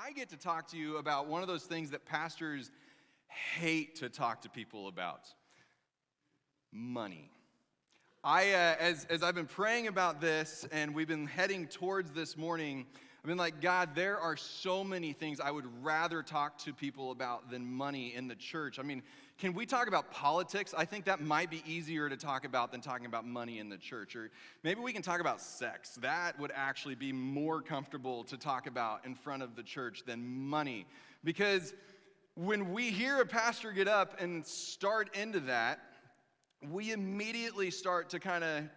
I get to talk to you about one of those things that pastors hate to talk to people about: money. As I've been praying about this and we've been heading towards this morning, I've been like, God, there are so many things I would rather talk to people about than money in the church. I mean, can we talk about politics? I think that might be easier to talk about than talking about money in the church. Or maybe we can talk about sex. That would actually be more comfortable to talk about in front of the church than money. Because when we hear a pastor get up and start into that, we immediately start to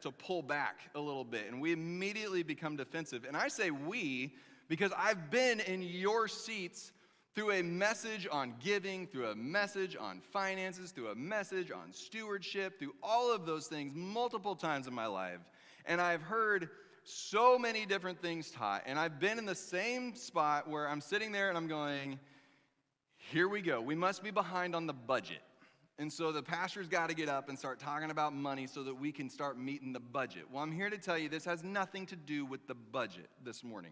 to pull back a little bit, and we immediately become defensive. And I say we because I've been in your seats through a message on giving, through a message on finances, through a message on stewardship, through all of those things multiple times in my life. And I've heard so many different things taught, and I've been in the same spot where I'm sitting there and I'm going, here we go. We must be behind on the budget. And so the pastor's got to get up and start talking about money so that we can start meeting the budget. Well, I'm here to tell you this has nothing to do with the budget this morning.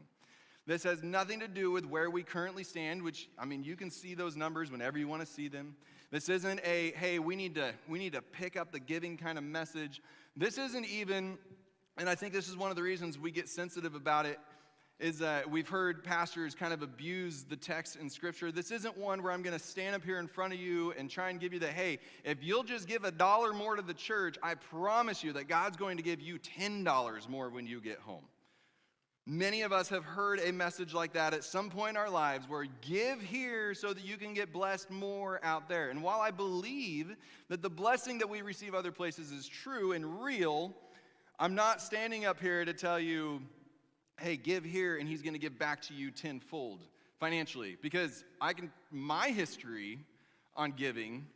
This has nothing to do with where we currently stand, which, I mean, you can see those numbers whenever you want to see them. This isn't a, hey, we need to pick up the giving kind of message. This isn't even, and I think this is one of the reasons we get sensitive about it, is that we've heard pastors kind of abuse the text in Scripture. This isn't one where I'm going to stand up here in front of you and try and give you the, hey, if you'll just give $1 more to the church, I promise you that God's going to give you $10 more when you get home. Many of us have heard a message like that at some point in our lives where give here so that you can get blessed more out there. And while I believe that the blessing that we receive other places is true and real, I'm not standing up here to tell you, hey, give here, and he's going to give back to you tenfold financially. Because my history on giving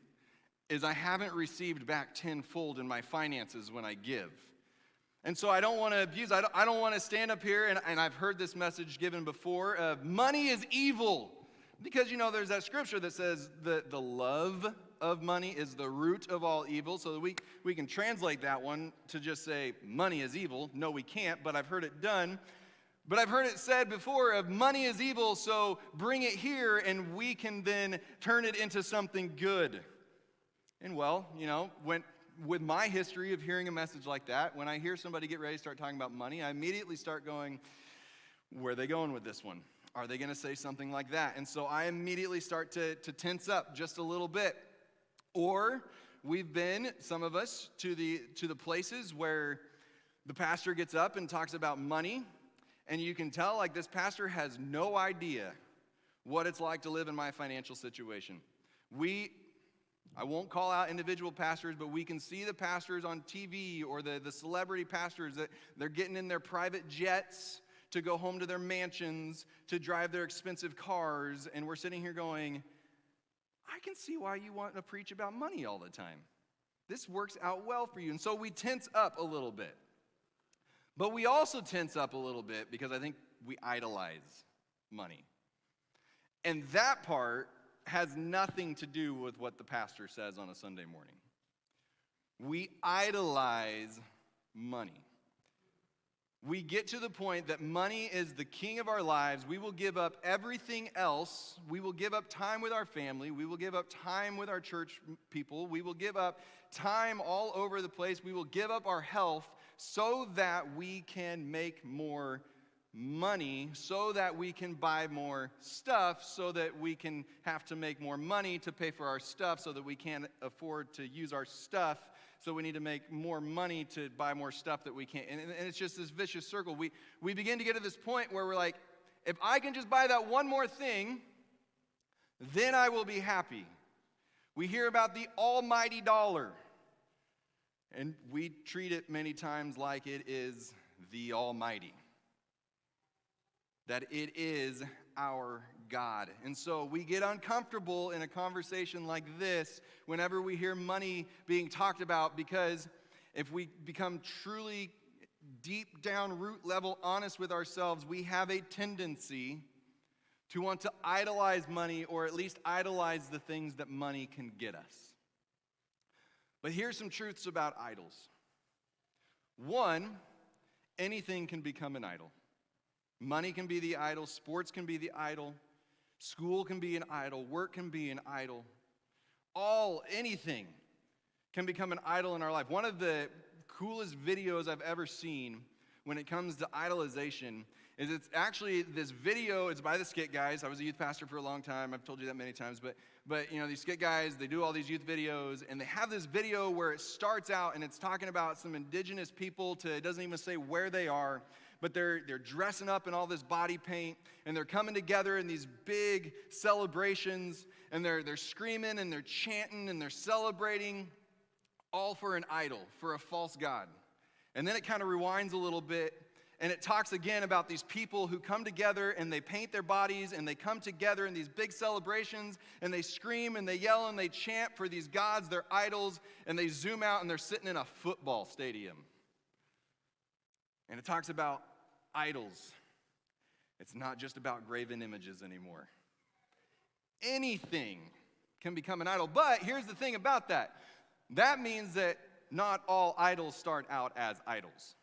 is I haven't received back tenfold in my finances when I give. And so I don't want to abuse, I don't want to stand up here, and I've heard this message given before, money is evil. Because, there's that scripture that says the love of money is the root of all evil. So that we can translate that one to just say money is evil. No, we can't, but I've heard it done. But I've heard it said before of money is evil, so bring it here and we can then turn it into something good. And well, with my history of hearing a message like that, when I hear somebody get ready to start talking about money, I immediately start going, where are they going with this one? Are they going to say something like that? And so I immediately start to tense up just a little bit. Or we've been, some of us, to the places where the pastor gets up and talks about money, and you can tell, like, this pastor has no idea what it's like to live in my financial situation. I won't call out individual pastors, but we can see the pastors on TV or the celebrity pastors that they're getting in their private jets to go home to their mansions, to drive their expensive cars, and we're sitting here going, I can see why you want to preach about money all the time. This works out well for you. And so we tense up a little bit. But we also tense up a little bit because I think we idolize money. And that part has nothing to do with what the pastor says on a Sunday morning. We idolize money. We get to the point that money is the king of our lives. We will give up everything else. We will give up time with our family. We will give up time with our church people. We will give up time all over the place. We will give up our health so that we can make more money, so that we can buy more stuff, so that we can have to make more money to pay for our stuff, so that we can't afford to use our stuff, so we need to make more money to buy more stuff that we can't. And it's just this vicious circle. We begin to get to this point where we're like, if I can just buy that one more thing, then I will be happy. We hear about the almighty dollar, and we treat it many times like it is the almighty, that it is our God. And so we get uncomfortable in a conversation like this whenever we hear money being talked about, because if we become truly deep down root level honest with ourselves, we have a tendency to want to idolize money, or at least idolize the things that money can get us. But here's some truths about idols. One, anything can become an idol. Money can be the idol. Sports can be the idol. School can be an idol. Work can be an idol. Anything can become an idol in our life. One of the coolest videos I've ever seen when it comes to idolization is it's actually this video. It's by the Skit Guys. I was a youth pastor for a long time. I've told you that many times. But these Skit Guys, they do all these youth videos, and they have this video where it starts out, and it's talking about some indigenous people. It doesn't even say where they are, but they're dressing up in all this body paint, and they're coming together in these big celebrations, and they're screaming, and they're chanting, and they're celebrating, all for an idol, for a false god. And then it kind of rewinds a little bit, and it talks again about these people who come together and they paint their bodies and they come together in these big celebrations and they scream and they yell and they chant for these gods, their idols, and they zoom out and they're sitting in a football stadium. And it talks about idols. It's not just about graven images anymore. Anything can become an idol. But here's the thing about that. That means that not all idols start out as idols.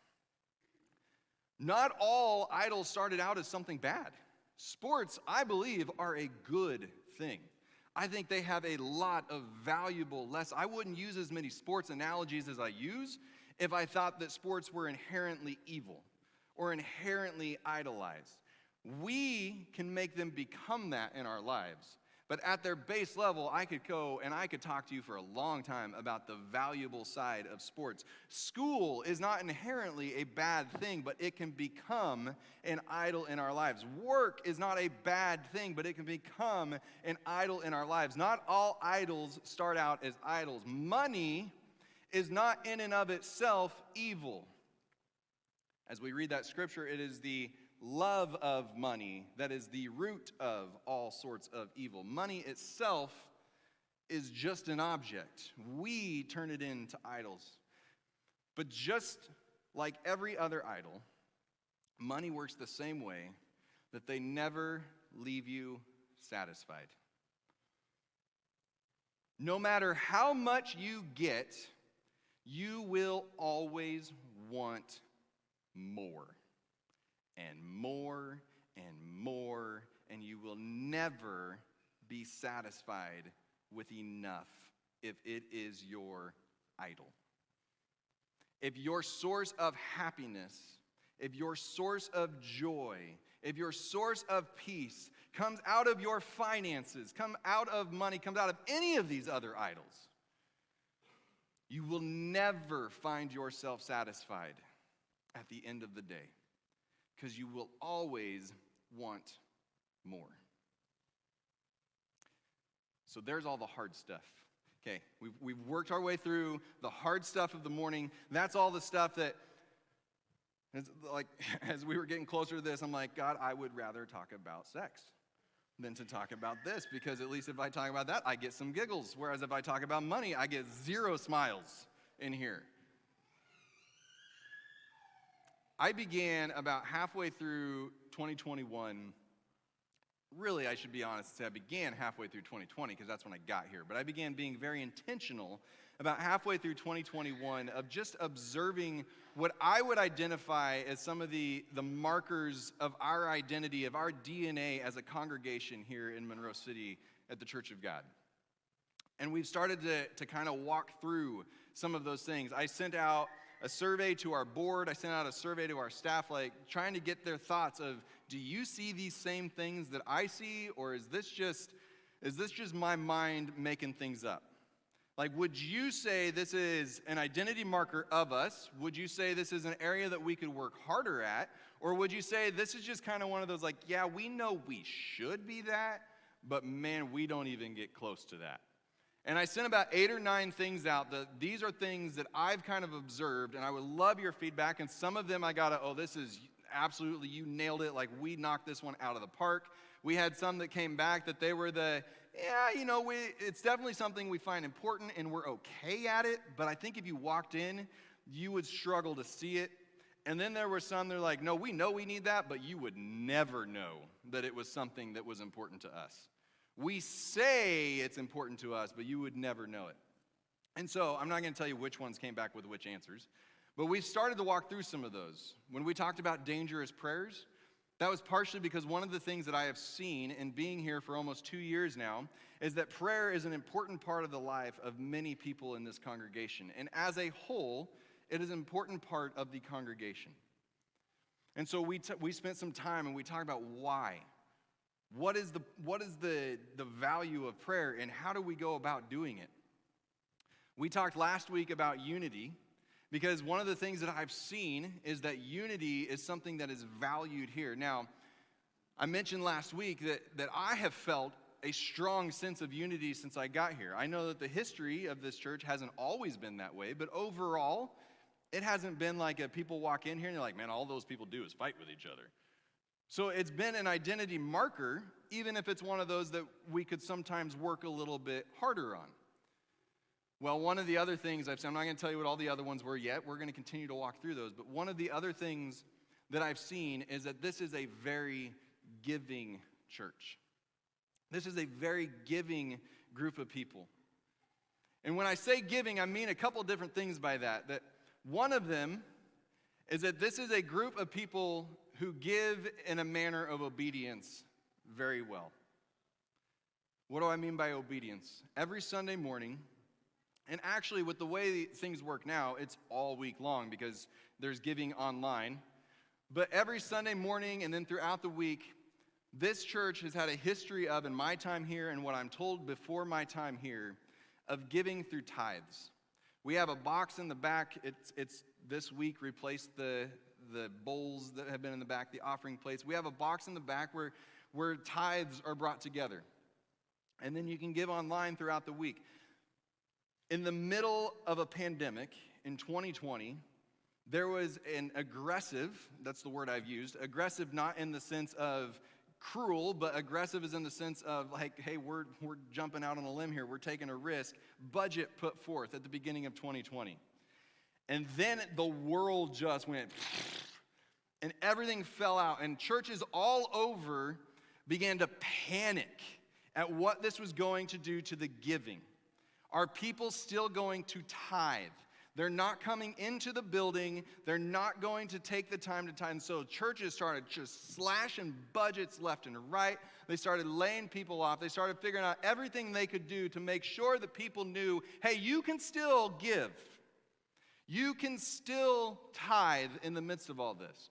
Not all idols started out as something bad. Sports, I believe, are a good thing. I think they have a lot of valuable lessons. I wouldn't use as many sports analogies as I use if I thought that sports were inherently evil or inherently idolized. We can make them become that in our lives. But at their base level, I could go and I could talk to you for a long time about the valuable side of sports. School is not inherently a bad thing, but it can become an idol in our lives. Work is not a bad thing, but it can become an idol in our lives. Not all idols start out as idols. Money is not in and of itself evil. As we read that scripture, it is the love of money that is the root of all sorts of evil. Money itself is just an object. We turn it into idols. But just like every other idol, money works the same way, that they never leave you satisfied. No matter how much you get, you will always want more. And more and more, and you will never be satisfied with enough if it is your idol. If your source of happiness, if your source of joy, if your source of peace comes out of your finances, comes out of money, comes out of any of these other idols, you will never find yourself satisfied at the end of the day. Because you will always want more. So there's all the hard stuff. Okay, we've worked our way through the hard stuff of the morning. That's all the stuff that, as we were getting closer to this, I'm like, God, I would rather talk about sex than to talk about this, because at least if I talk about that, I get some giggles. Whereas if I talk about money, I get 0 smiles in here. I began about halfway through 2021. Really, I should be honest and say I began halfway through 2020 because that's when I got here. But I began being very intentional about halfway through 2021 of just observing what I would identify as some of the markers of our identity, of our DNA as a congregation here in Monroe City at the Church of God. And we've started to kind of walk through some of those things. I sent out a survey to our board. I sent out a survey to our staff, trying to get their thoughts of, do you see these same things that I see, or is this just my mind making things up? Would you say this is an identity marker of us? Would you say this is an area that we could work harder at? Or would you say this is just kind of one of those, yeah, we know we should be that, but man, we don't even get close to that. And I sent about 8 or 9 things out. These are things that I've kind of observed, and I would love your feedback. And some of them I got this is absolutely, you nailed it. We knocked this one out of the park. We had some that came back that they were it's definitely something we find important, and we're okay at it. But I think if you walked in, you would struggle to see it. And then there were some that are no, we know we need that, but you would never know that it was something that was important to us. We say it's important to us, but you would never know it. And so I'm not going to tell you which ones came back with which answers, but we started to walk through some of those. When we talked about dangerous prayers, That was partially because one of the things that I have seen in being here for almost 2 years now is that prayer is an important part of the life of many people in this congregation. And as a whole, it is an important part of the congregation. And so we spent some time and we talked about why. What is the value of prayer and how do we go about doing it? We talked last week about unity because one of the things that I've seen is that unity is something that is valued here. Now, I mentioned last week that I have felt a strong sense of unity since I got here. I know that the history of this church hasn't always been that way, but overall, it hasn't been like people walk in here and you're like, man, all those people do is fight with each other. So it's been an identity marker, even if it's one of those that we could sometimes work a little bit harder on. Well, one of the other things I've seen, I'm not going to tell you what all the other ones were yet. We're going to continue to walk through those. But one of the other things that I've seen is that this is a very giving church. This is a very giving group of people. And when I say giving, I mean a couple different things by that. That one of them is that this is a group of people who give in a manner of obedience very well. What do I mean by obedience? Every Sunday morning, and actually with the way things work now, it's all week long because there's giving online. But every Sunday morning and then throughout the week, this church has had a history of, in my time here and what I'm told before my time here, of giving through tithes. We have a box in the back. It's this week replaced the bowls that have been in the back, the offering plates. We have a box in the back where tithes are brought together. And then you can give online throughout the week. In the middle of a pandemic in 2020, there was an aggressive, that's the word I've used, aggressive not in the sense of cruel, but aggressive is in the sense of like, hey, we're jumping out on a limb here, we're taking a risk, budget put forth at the beginning of 2020. And then the world just went, and everything fell out, and churches all over began to panic at what this was going to do to the giving. Are people still going to tithe? They're not coming into the building. They're not going to take the time to tithe. And so churches started just slashing budgets left and right. They started laying people off. They started figuring out everything they could do to make sure that people knew, hey, you can still give. You can still tithe in the midst of all this.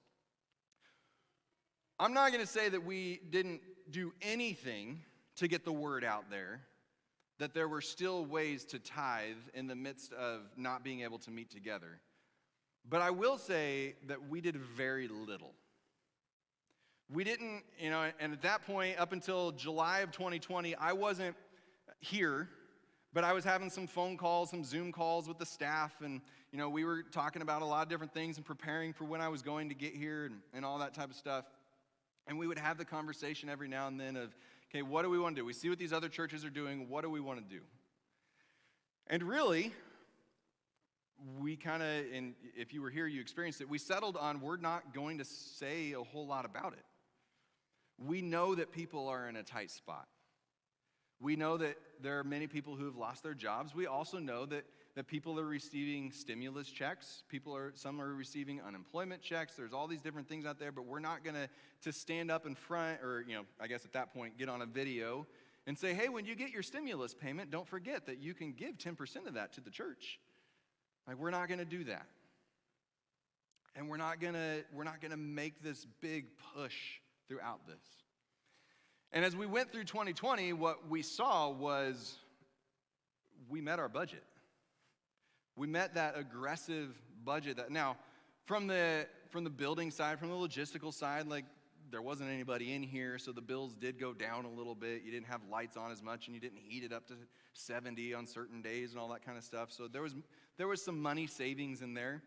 I'm not going to say that we didn't do anything to get the word out there, that there were still ways to tithe in the midst of not being able to meet together. But I will say that we did very little. We didn't, and at that point, up until July of 2020, I wasn't here, but I was having some phone calls, some Zoom calls with the staff, and, we were talking about a lot of different things and preparing for when I was going to get here and all that type of stuff. And we would have the conversation every now and then of, okay, what do we want to do? We see what these other churches are doing. What do we want to do? And really, we kind of, and if you were here, you experienced it, we settled on we're not going to say a whole lot about it. We know that people are in a tight spot. We know that there are many people who have lost their jobs. We also know that people are receiving stimulus checks. Some are receiving unemployment checks. There's all these different things out there, but we're not going to stand up in front or, I guess at that point, get on a video and say, hey, when you get your stimulus payment, don't forget that you can give 10% of that to the church. Like, we're not going to do that. And we're not going to make this big push throughout this. And as we went through 2020, what we saw was we met our budget. We met that aggressive budget. Now, from the building side, from the logistical side, like there wasn't anybody in here, so the bills did go down a little bit. You didn't have lights on as much, and you didn't heat it up to 70 on certain days and all that kind of stuff. So there was some money savings in there.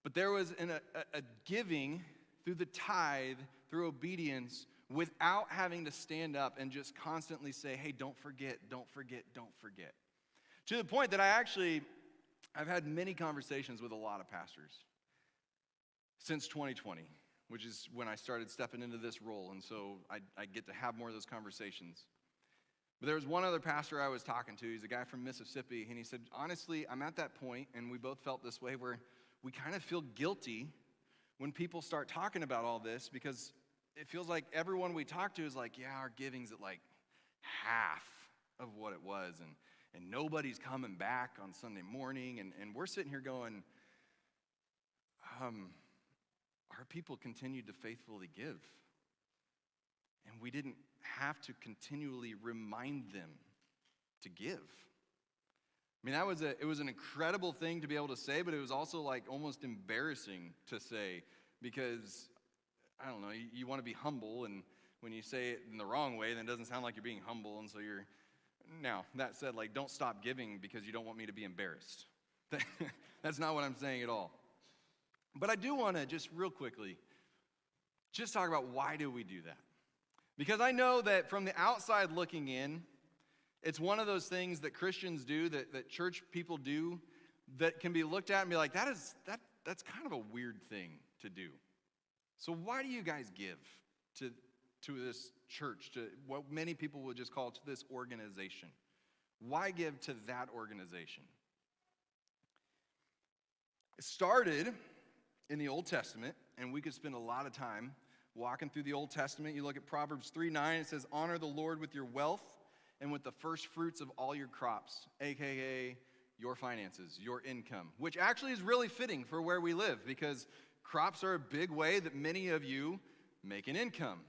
But there was a giving through the tithe, through obedience, without having to stand up and just constantly say, hey, don't forget, don't forget, don't forget. To the point that I've had many conversations with a lot of pastors since 2020, which is when I started stepping into this role, and so I get to have more of those conversations. But there was one other pastor I was talking to. He's a guy from Mississippi, and he said, honestly, I'm at that point, and we both felt this way, where we kind of feel guilty when people start talking about all this, because it feels like everyone we talk to is like, yeah, our giving's at like half of what it was, and nobody's coming back on Sunday morning, and we're sitting here going, our people continued to faithfully give, and we didn't have to continually remind them to give. I mean, it was an incredible thing to be able to say, but it was also like almost embarrassing to say, because, I don't know, you want to be humble, and when you say it in the wrong way, then it doesn't sound like you're being humble, and so you're, now, that said, like, don't stop giving because you don't want me to be embarrassed. That's not what I'm saying at all. But I do want to just real quickly just talk about why do we do that? Because I know that from the outside looking in, it's one of those things that Christians do, that church people do, that can be looked at and be like, that's kind of a weird thing to do. So why do you guys give to this church, to what many people would just call to this organization? Why give to that organization? It started in the Old Testament, and we could spend a lot of time walking through the Old Testament. You look at Proverbs 3:9, it says, honor the Lord with your wealth and with the first fruits of all your crops, aka your finances, your income, which actually is really fitting for where we live, because crops are a big way that many of you make an income.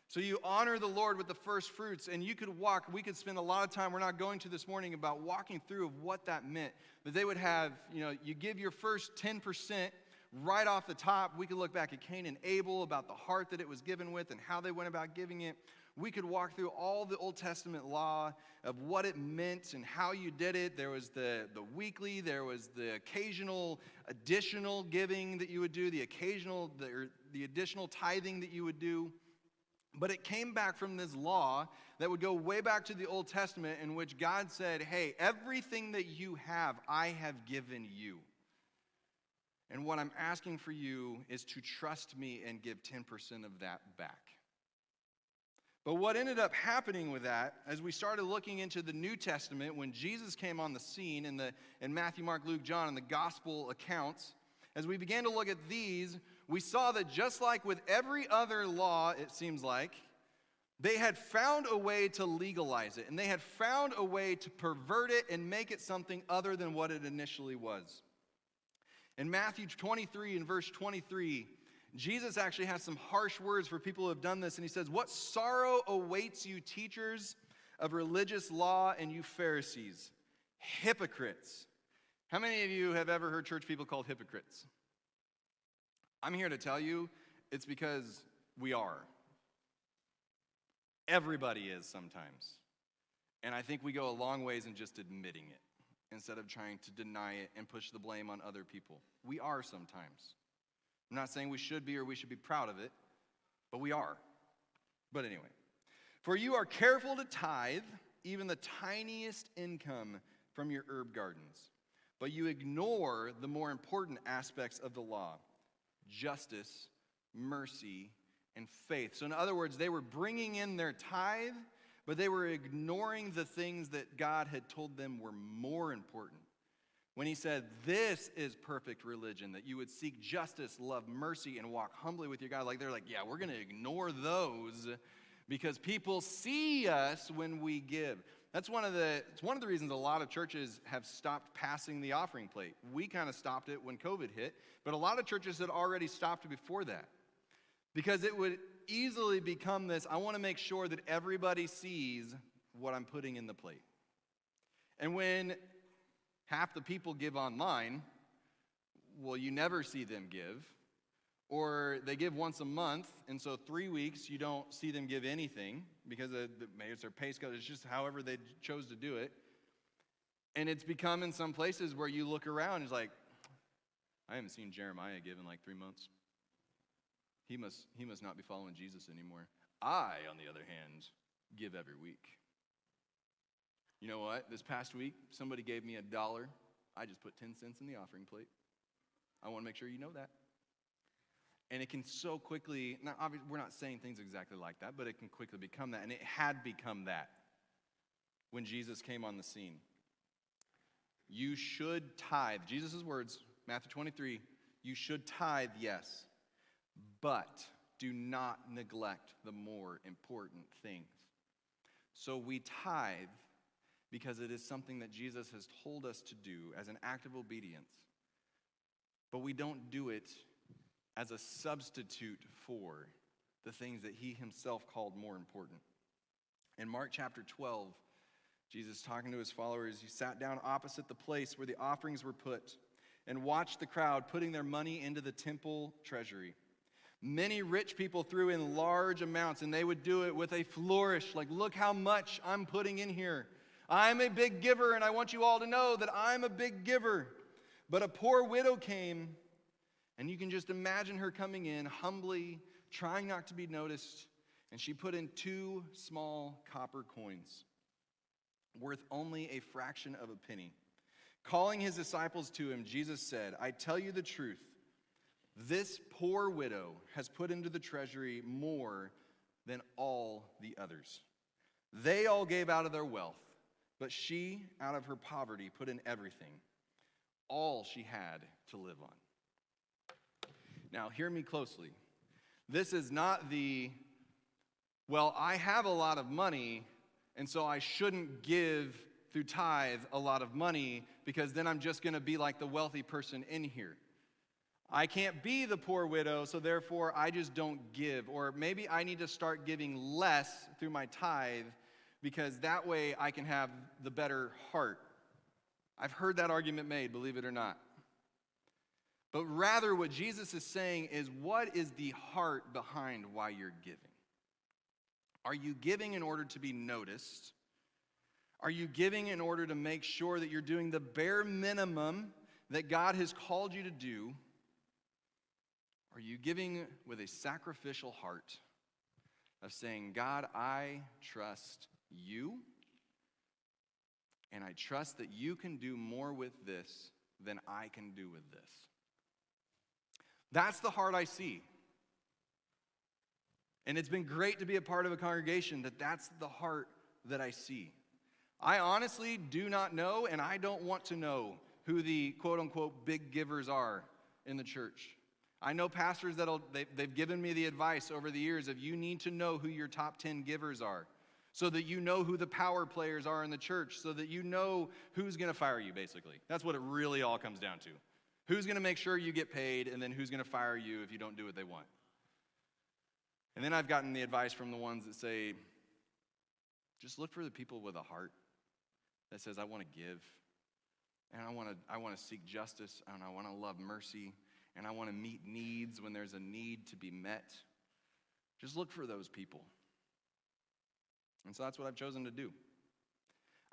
So you honor the Lord with the first fruits, and we could spend a lot of time, we're not going to this morning, about walking through of what that meant. But they would have, you give your first 10% right off the top. We could look back at Cain and Abel, about the heart that it was given with and how they went about giving it. We could walk through all the Old Testament law of what it meant and how you did it. There was the weekly, there was the occasional additional giving that you would do, the additional tithing that you would do. But it came back from this law that would go way back to the Old Testament, in which God said, hey, everything that you have, I have given you. And what I'm asking for you is to trust me and give 10% of that back. But what ended up happening with that, as we started looking into the New Testament, when Jesus came on the scene in Matthew, Mark, Luke, John, and the gospel accounts, as we began to look at these, we saw that just like with every other law, it seems like, they had found a way to legalize it, and they had found a way to pervert it and make it something other than what it initially was. In Matthew 23 and verse 23, Jesus actually has some harsh words for people who have done this, and he says, what sorrow awaits you, teachers of religious law, and you Pharisees, hypocrites. How many of you have ever heard church people called hypocrites? I'm here to tell you, it's because we are. Everybody is sometimes. And I think we go a long ways in just admitting it, instead of trying to deny it and push the blame on other people. We are sometimes. I'm not saying we should be or we should be proud of it, but we are. But anyway, for you are careful to tithe even the tiniest income from your herb gardens, but you ignore the more important aspects of the law: justice, mercy, and faith. So in other words, they were bringing in their tithe, but they were ignoring the things that God had told them were more important. When he said, this is perfect religion, that you would seek justice, love mercy, and walk humbly with your God. They're like, yeah, we're going to ignore those because people see us when we give. It's one of the reasons a lot of churches have stopped passing the offering plate. We kind of stopped it when COVID hit, but a lot of churches had already stopped it before that, because it would easily become this, I want to make sure that everybody sees what I'm putting in the plate. And when half the people give online, well, you never see them give. Or they give once a month, and so 3 weeks you don't see them give anything because maybe it's their pay scale. It's just however they chose to do it. And it's become in some places where you look around and it's like, I haven't seen Jeremiah give in like 3 months. He must not be following Jesus anymore. I, on the other hand, give every week. You know what? This past week, somebody gave me $1. I just put 10 cents in the offering plate. I want to make sure you know that. And it can so quickly, now obviously we're not saying things exactly like that, but it can quickly become that. And it had become that when Jesus came on the scene. You should tithe. Jesus' words, Matthew 23, you should tithe, yes. But do not neglect the more important things. So we tithe because it is something that Jesus has told us to do as an act of obedience. But we don't do it as a substitute for the things that he himself called more important. In Mark chapter 12, Jesus, talking to his followers, he sat down opposite the place where the offerings were put and watched the crowd putting their money into the temple treasury. Many rich people threw in large amounts, and they would do it with a flourish, like, look how much I'm putting in here. I'm a big giver, and I want you all to know that I'm a big giver. But a poor widow came, and you can just imagine her coming in humbly, trying not to be noticed, and she put in 2 small copper coins, worth only a fraction of a penny. Calling his disciples to him, Jesus said, I tell you the truth. This poor widow has put into the treasury more than all the others. They all gave out of their wealth, but she, out of her poverty, put in everything, all she had to live on. Now, hear me closely. This is not well, I have a lot of money, and so I shouldn't give through tithe a lot of money because then I'm just going to be like the wealthy person in here. I can't be the poor widow, so therefore I just don't give. Or maybe I need to start giving less through my tithe because that way I can have the better heart. I've heard that argument made, believe it or not. But rather what Jesus is saying is, what is the heart behind why you're giving? Are you giving in order to be noticed? Are you giving in order to make sure that you're doing the bare minimum that God has called you to do? Are you giving with a sacrificial heart of saying, God, I trust you, and I trust that you can do more with this than I can do with this? That's the heart I see. And it's been great to be a part of a congregation that's the heart that I see. I honestly do not know, and I don't want to know who the quote-unquote big givers are in the church. I know pastors they've given me the advice over the years of you need to know who your top 10 givers are so that you know who the power players are in the church, so that you know who's going to fire you, basically. That's what it really all comes down to. Who's going to make sure you get paid, and then who's going to fire you if you don't do what they want. And then I've gotten the advice from the ones that say, just look for the people with a heart that says, I want to give, and I want to seek justice, and I want to love mercy, and I want to meet needs when there's a need to be met. Just look for those people. And so that's what I've chosen to do.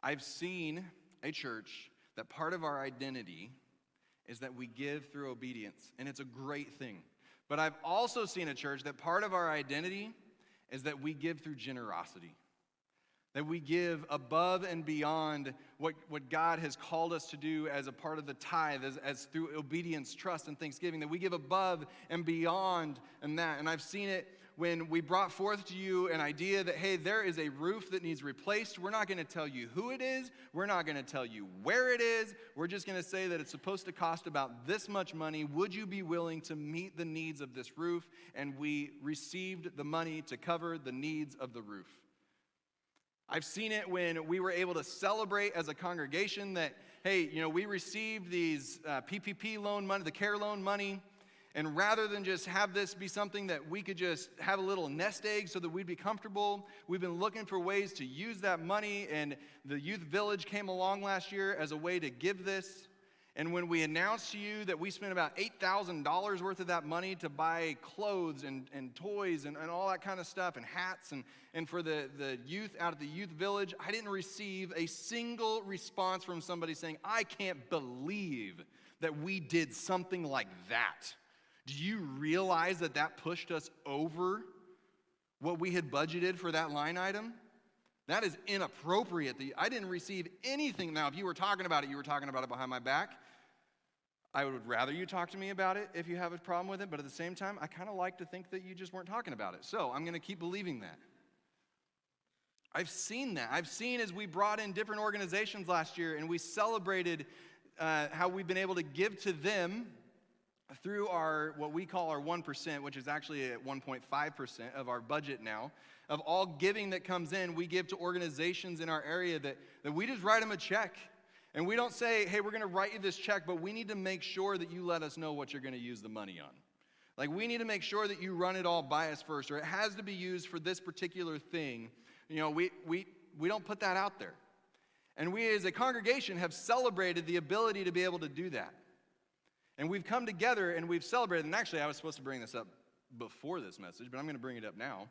I've seen a church that part of our identity is that we give through obedience, and it's a great thing. But I've also seen a church that part of our identity is that we give through generosity. That we give above and beyond what God has called us to do as a part of the tithe, as through obedience, trust, and thanksgiving, that we give above and beyond and that. And I've seen it when we brought forth to you an idea that, hey, there is a roof that needs replaced. We're not going to tell you who it is. We're not going to tell you where it is. We're just going to say that it's supposed to cost about this much money. Would you be willing to meet the needs of this roof? And we received the money to cover the needs of the roof. I've seen it when we were able to celebrate as a congregation that, hey, we received these PPP loan money, the care loan money, and rather than just have this be something that we could just have a little nest egg so that we'd be comfortable, we've been looking for ways to use that money, and the youth village came along last year as a way to give this. And when we announced to you that we spent about $8,000 worth of that money to buy clothes and toys and all that kind of stuff and hats and for the youth out at the youth village, I didn't receive a single response from somebody saying, I can't believe that we did something like that. Do you realize that pushed us over what we had budgeted for that line item? That is inappropriate. I didn't receive anything. Now, if you were talking about it, you were talking about it behind my back. I would rather you talk to me about it if you have a problem with it, but at the same time, I kind of like to think that you just weren't talking about it. So I'm going to keep believing that. I've seen that. I've seen as we brought in different organizations last year and we celebrated how we've been able to give to them through our, what we call our 1%, which is actually at 1.5% of our budget now, of all giving that comes in, we give to organizations in our area that we just write them a check. And we don't say, hey, we're going to write you this check, but we need to make sure that you let us know what you're going to use the money on. Like, we need to make sure that you run it all by us first, or it has to be used for this particular thing. You know, we don't put that out there. And we as a congregation have celebrated the ability to be able to do that. And we've come together and we've celebrated. And actually, I was supposed to bring this up before this message, but I'm going to bring it up now.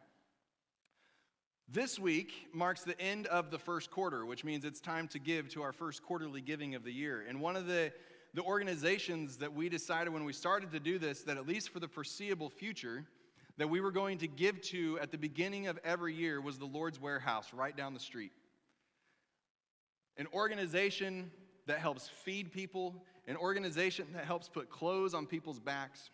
This week marks the end of the first quarter, which means it's time to give to our first quarterly giving of the year. And one of the organizations that we decided when we started to do this, that at least for the foreseeable future, that we were going to give to at the beginning of every year was the Lord's Warehouse right down the street. An organization that helps feed people, an organization that helps put clothes on people's backs,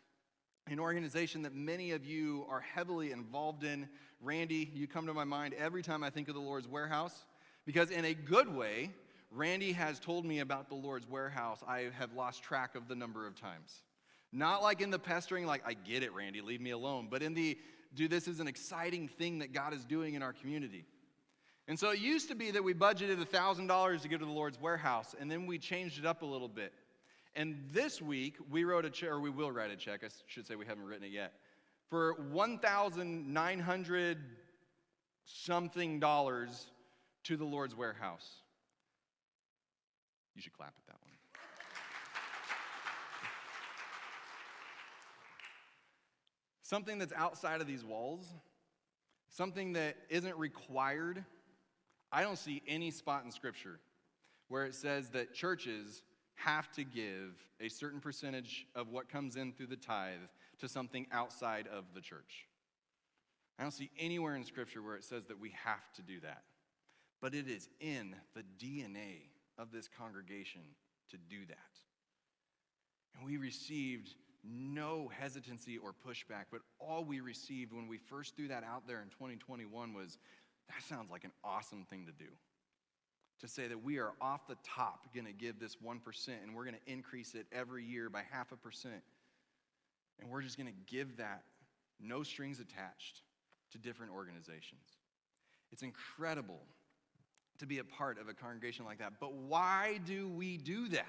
an organization that many of you are heavily involved in. Randy, you come to my mind every time I think of the Lord's Warehouse, because in a good way, Randy has told me about the Lord's Warehouse. I have lost track of the number of times. Not like in the pestering, like, I get it, Randy, leave me alone, but in the, dude, this is an exciting thing that God is doing in our community. And so it used to be that we budgeted $1,000 to give to the Lord's Warehouse, and then we changed it up a little bit. And this week, we wrote a check, or we will write a check, I should say we haven't written it yet, for $1,900 something to the Lord's Warehouse. You should clap at that one. Something that's outside of these walls, something that isn't required. I don't see any spot in Scripture where it says that churches have to give a certain percentage of what comes in through the tithe to something outside of the church. I don't see anywhere in Scripture where it says that we have to do that. But it is in the DNA of this congregation to do that. And we received no hesitancy or pushback, but all we received when we first threw that out there in 2021 was, that sounds like an awesome thing to do. To say that we are off the top going to give this 1% and we're going to increase it every year by 0.5%. And we're just going to give that, no strings attached, to different organizations. It's incredible to be a part of a congregation like that. But why do we do that?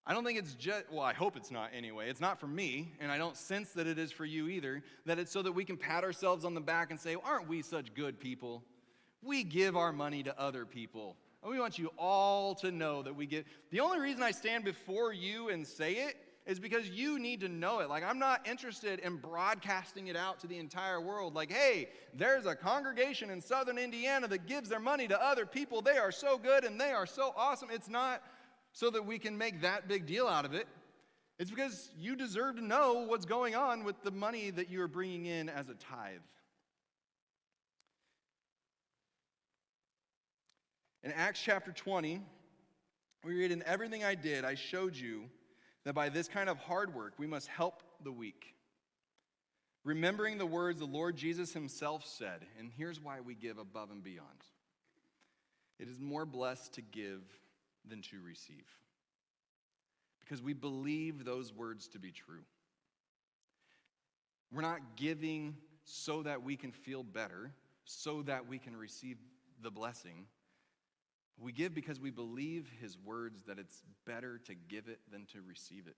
I don't think it's just, well, I hope it's not anyway. It's not for me, and I don't sense that it is for you either, that it's so that we can pat ourselves on the back and say, aren't we such good people? We give our money to other people. And we want you all to know that we give. The only reason I stand before you and say it is because you need to know it. Like, I'm not interested in broadcasting it out to the entire world. Like, hey, there's a congregation in southern Indiana that gives their money to other people. They are so good and they are so awesome. It's not so that we can make that big deal out of it. It's because you deserve to know what's going on with the money that you are bringing in as a tithe. In Acts chapter 20, we read, "In everything I did, I showed you that by this kind of hard work, we must help the weak, remembering the words the Lord Jesus himself said." And here's why we give above and beyond. It is more blessed to give than to receive, because we believe those words to be true. We're not giving so that we can feel better, so that we can receive the blessing. We give because we believe his words that it's better to give it than to receive it.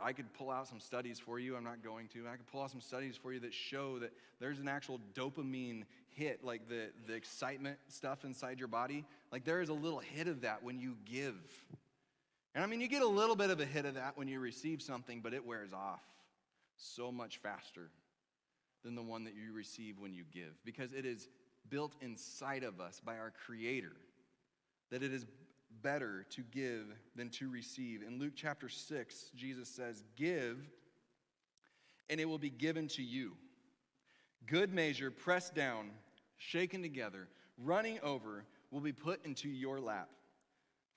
I could pull out some studies for you. I'm not going to. I could pull out some studies for you that show that there's an actual dopamine hit, like the excitement stuff inside your body. Like, there is a little hit of that when you give. And I mean, you get a little bit of a hit of that when you receive something, but it wears off so much faster than the one that you receive when you give, because it is built inside of us by our Creator that it is better to give than to receive. In Luke chapter 6, Jesus says, "Give, and it will be given to you. Good measure, pressed down, shaken together, running over, will be put into your lap.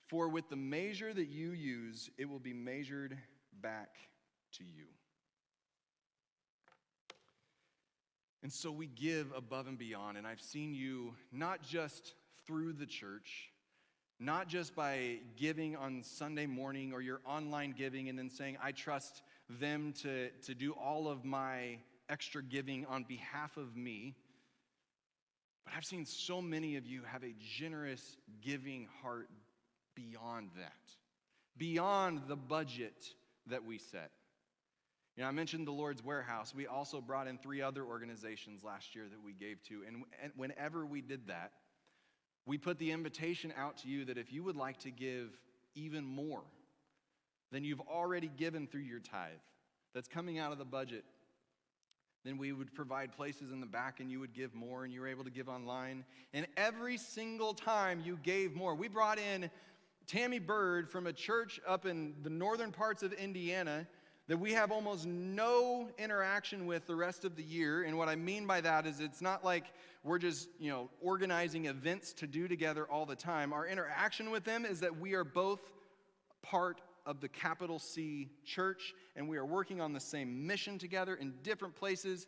For with the measure that you use, it will be measured back to you." And so we give above and beyond. And I've seen you not just through the church Not just by giving on Sunday morning or your online giving and then saying, I trust them to do all of my extra giving on behalf of me. But I've seen so many of you have a generous giving heart beyond that, beyond the budget that we set. You know, I mentioned the Lord's Warehouse. We also brought in 3 other organizations last year that we gave to. And whenever we did that, we put the invitation out to you that if you would like to give even more than you've already given through your tithe that's coming out of the budget, then we would provide places in the back and you would give more, and you were able to give online. And every single time you gave more, we brought in Tammy Bird from a church up in the northern parts of Indiana that we have almost no interaction with the rest of the year. And what I mean by that is it's not like we're just, organizing events to do together all the time. Our interaction with them is that we are both part of the capital C church, and we are working on the same mission together in different places.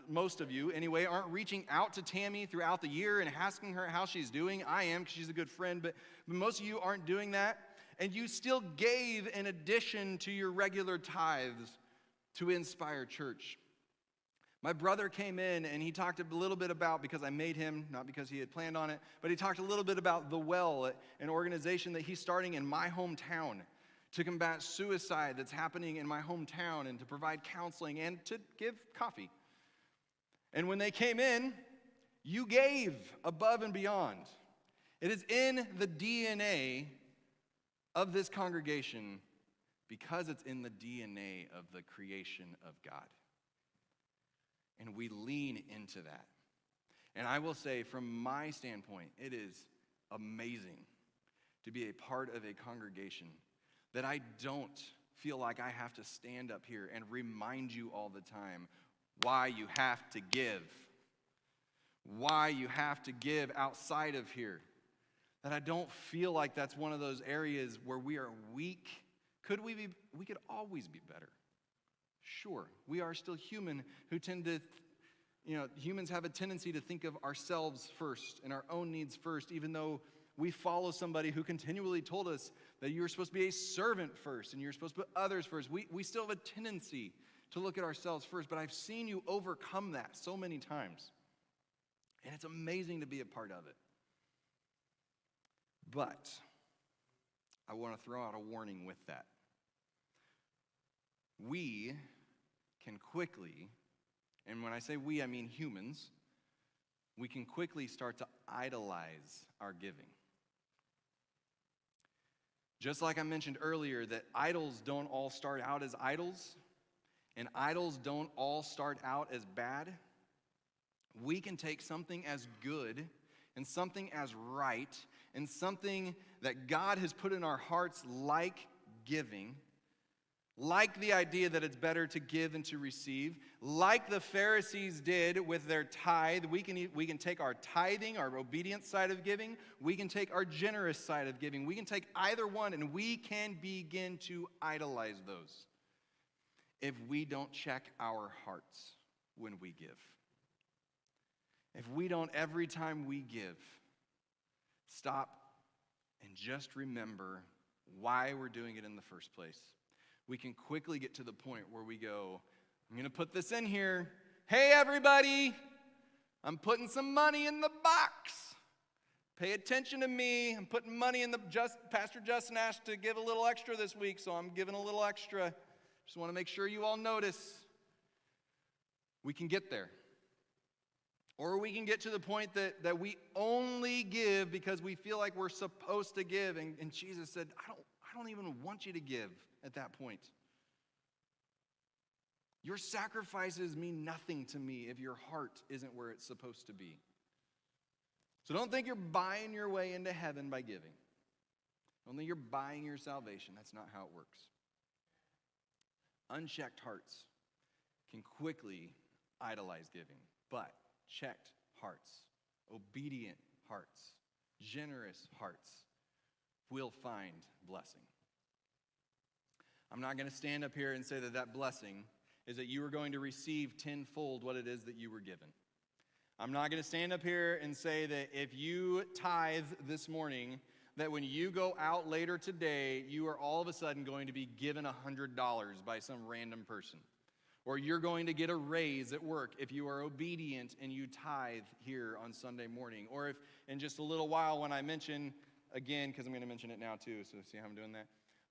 Most of you anyway, aren't reaching out to Tammy throughout the year and asking her how she's doing. I am, because she's a good friend, but most of you aren't doing that. And you still gave in addition to your regular tithes to Inspire Church. My brother came in and he talked a little bit about, because I made him, not because he had planned on it, but he talked a little bit about The Well, an organization that he's starting in my hometown to combat suicide that's happening in my hometown, and to provide counseling and to give coffee. And when they came in, you gave above and beyond. It is in the DNA of this congregation because it's in the DNA of the creation of God. And we lean into that. And I will say, from my standpoint, it is amazing to be a part of a congregation that I don't feel like I have to stand up here and remind you all the time why you have to give. Why you have to give outside of here. That I don't feel like that's one of those areas where we are weak. We could always be better. Sure, we are still human who tend to, humans have a tendency to think of ourselves first and our own needs first, even though we follow somebody who continually told us that you're supposed to be a servant first and you're supposed to put others first. We still have a tendency to look at ourselves first, but I've seen you overcome that so many times. And it's amazing to be a part of it. But I want to throw out a warning with that. We can quickly, and when I say we, I mean humans, we can quickly start to idolize our giving. Just like I mentioned earlier, that idols don't all start out as idols, and idols don't all start out as bad. We can take something as good and something as right and something that God has put in our hearts, like giving, like the idea that it's better to give than to receive, like the Pharisees did with their tithe. We can take our tithing, our obedience side of giving. We can take our generous side of giving. We can take either one, and we can begin to idolize those if we don't check our hearts when we give. If we don't, every time we give, stop and just remember why we're doing it in the first place. We can quickly get to the point where we go, I'm going to put this in here. Hey, everybody, I'm putting some money in the box. Pay attention to me. I'm putting money in Pastor Justin asked to give a little extra this week, so I'm giving a little extra. Just want to make sure you all notice. We can get there. Or we can get to the point that we only give because we feel like we're supposed to give. And Jesus said, I don't even want you to give at that point. Your sacrifices mean nothing to me if your heart isn't where it's supposed to be. So don't think you're buying your way into heaven by giving. Don't think you're buying your salvation. That's not how it works. Unchecked hearts can quickly idolize giving, but checked hearts, obedient hearts, generous hearts will find blessing. I'm not going to stand up here and say that blessing is that you are going to receive tenfold what it is that you were given. I'm not going to stand up here and say that if you tithe this morning, that when you go out later today, you are all of a sudden going to be given $100 by some random person. Or you're going to get a raise at work if you are obedient and you tithe here on Sunday morning. Or if in just a little while when I mention, again, because I'm going to mention it now too, so see how I'm doing that,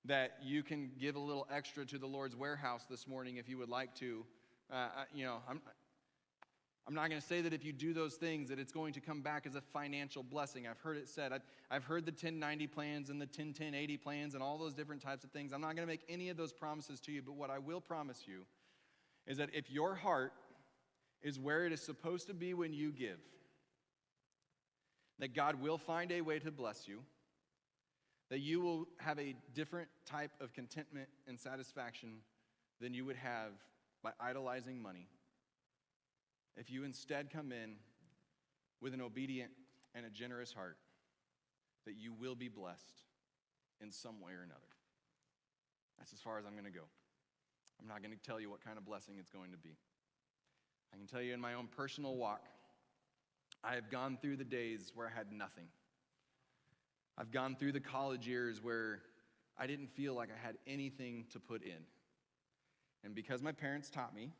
that you can give a little extra to the Lord's warehouse this morning if you would like to. I'm not going to say that if you do those things that it's going to come back as a financial blessing. I've heard it said. I've heard the 1090 plans and the 10-10-80 plans and all those different types of things. I'm not going to make any of those promises to you, but what I will promise you is that if your heart is where it is supposed to be when you give, that God will find a way to bless you, that you will have a different type of contentment and satisfaction than you would have by idolizing money. If you instead come in with an obedient and a generous heart, that you will be blessed in some way or another. That's as far as I'm going to go. I'm not going to tell you what kind of blessing it's going to be. I can tell you in my own personal walk, I have gone through the days where I had nothing. I've gone through the college years where I didn't feel like I had anything to put in. And because my parents taught me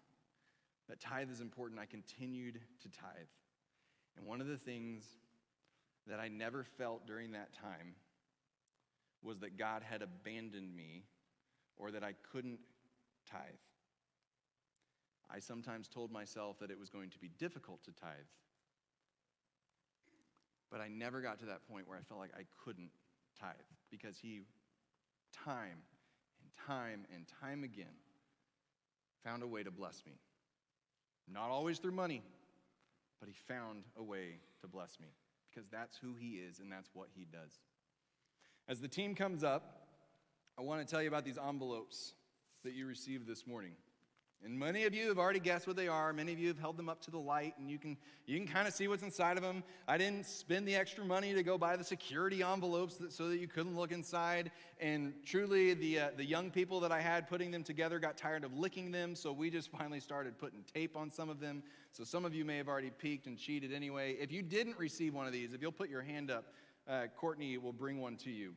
that tithe is important, I continued to tithe. And one of the things that I never felt during that time was that God had abandoned me or that I couldn't tithe. I sometimes told myself that it was going to be difficult to tithe, but I never got to that point where I felt like I couldn't tithe because he, time and time again, found a way to bless me. Not always through money, but he found a way to bless me because that's who he is and that's what he does. As the team comes up, I want to tell you about these envelopes that you received this morning. And many of you have already guessed what they are. Many of you have held them up to the light, and you can kind of see what's inside of them. I didn't spend the extra money to go buy the security envelopes so that you couldn't look inside. And truly, the young people that I had putting them together got tired of licking them, so we just finally started putting tape on some of them. So some of you may have already peeked and cheated anyway. If you didn't receive one of these, if you'll put your hand up, Courtney will bring one to you.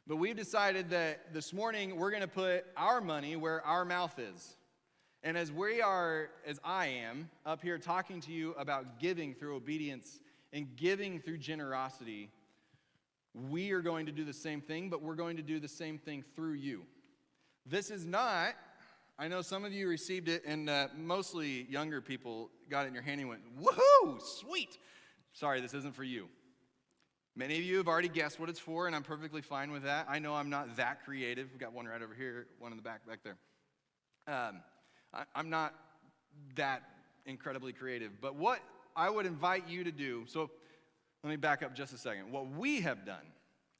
But we've decided that this morning we're going to put our money where our mouth is. And as I am, up here talking to you about giving through obedience and giving through generosity, we are going to do the same thing, but we're going to do the same thing through you. This is not, I know some of you received it, and mostly younger people got it in your hand and went, woohoo, sweet. Sorry, this isn't for you. Many of you have already guessed what it's for, and I'm perfectly fine with that. I know I'm not that creative. We've got one right over here, one in the back there. I'm not that incredibly creative. But what I would invite you to do, so let me back up just a second. What we have done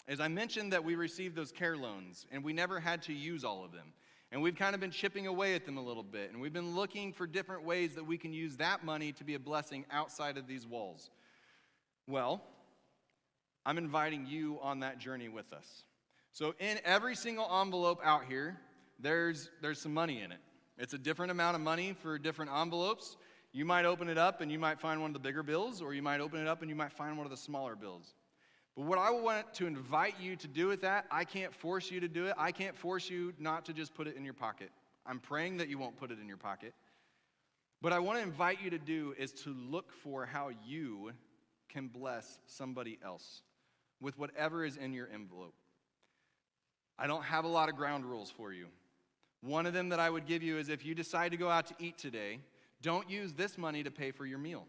is I mentioned that we received those care loans, and we never had to use all of them. And we've kind of been chipping away at them a little bit, and we've been looking for different ways that we can use that money to be a blessing outside of these walls. Well, I'm inviting you on that journey with us. So in every single envelope out here, there's some money in it. It's a different amount of money for different envelopes. You might open it up and you might find one of the bigger bills, or you might open it up and you might find one of the smaller bills. But what I want to invite you to do with that, I can't force you to do it. I can't force you not to just put it in your pocket. I'm praying that you won't put it in your pocket. What I want to invite you to do is to look for how you can bless somebody else with whatever is in your envelope. I don't have a lot of ground rules for you. One of them that I would give you is if you decide to go out to eat today, don't use this money to pay for your meal,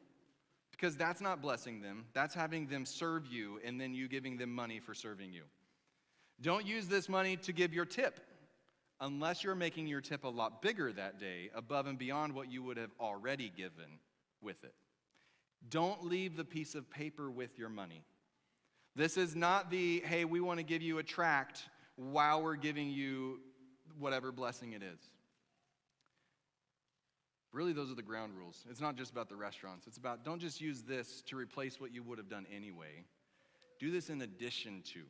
because that's not blessing them. That's having them serve you and then you giving them money for serving you. Don't use this money to give your tip unless you're making your tip a lot bigger that day, above and beyond what you would have already given with it. Don't leave the piece of paper with your money. This is not the, hey, we want to give you a tract while we're giving you whatever blessing it is. Really, those are the ground rules. It's not just about the restaurants. It's about, don't just use this to replace what you would have done anyway. Do this in addition to.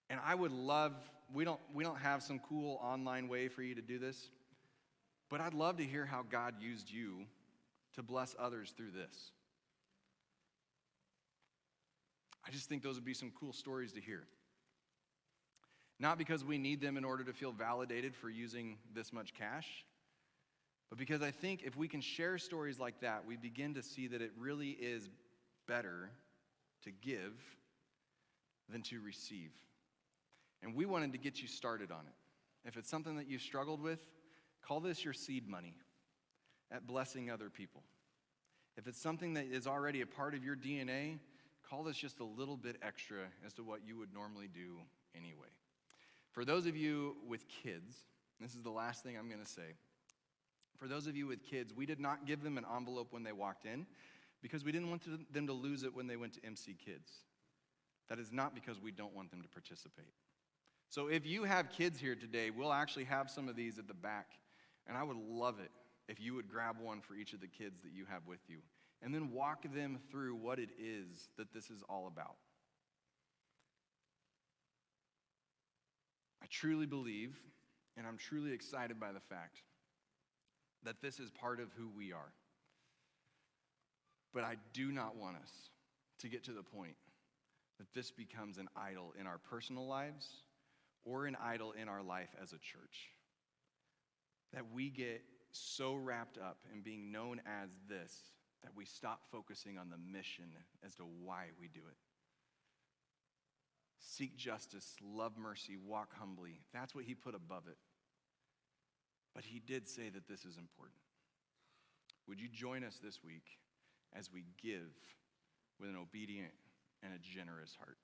And I would love, we don't have some cool online way for you to do this, but I'd love to hear how God used you to bless others through this? I just think those would be some cool stories to hear. Not because we need them in order to feel validated for using this much cash, but because I think if we can share stories like that, we begin to see that it really is better to give than to receive. And we wanted to get you started on it. If it's something that you've struggled with, call this your seed money at blessing other people. If it's something that is already a part of your DNA, call this just a little bit extra as to what you would normally do anyway. For those of you with kids, this is the last thing I'm going to say. For those of you with kids, we did not give them an envelope when they walked in because we didn't want them to lose it when they went to MC Kids. That is not because we don't want them to participate. So if you have kids here today, we'll actually have some of these at the back, and I would love it if you would grab one for each of the kids that you have with you and then walk them through what it is that this is all about. I truly believe, and I'm truly excited by the fact that this is part of who we are. But I do not want us to get to the point that this becomes an idol in our personal lives or an idol in our life as a church. That we get so wrapped up in being known as this that we stop focusing on the mission as to why we do it. Seek justice, love mercy, walk humbly. That's what he put above it. But he did say that this is important. Would you join us this week as we give with an obedient and a generous heart?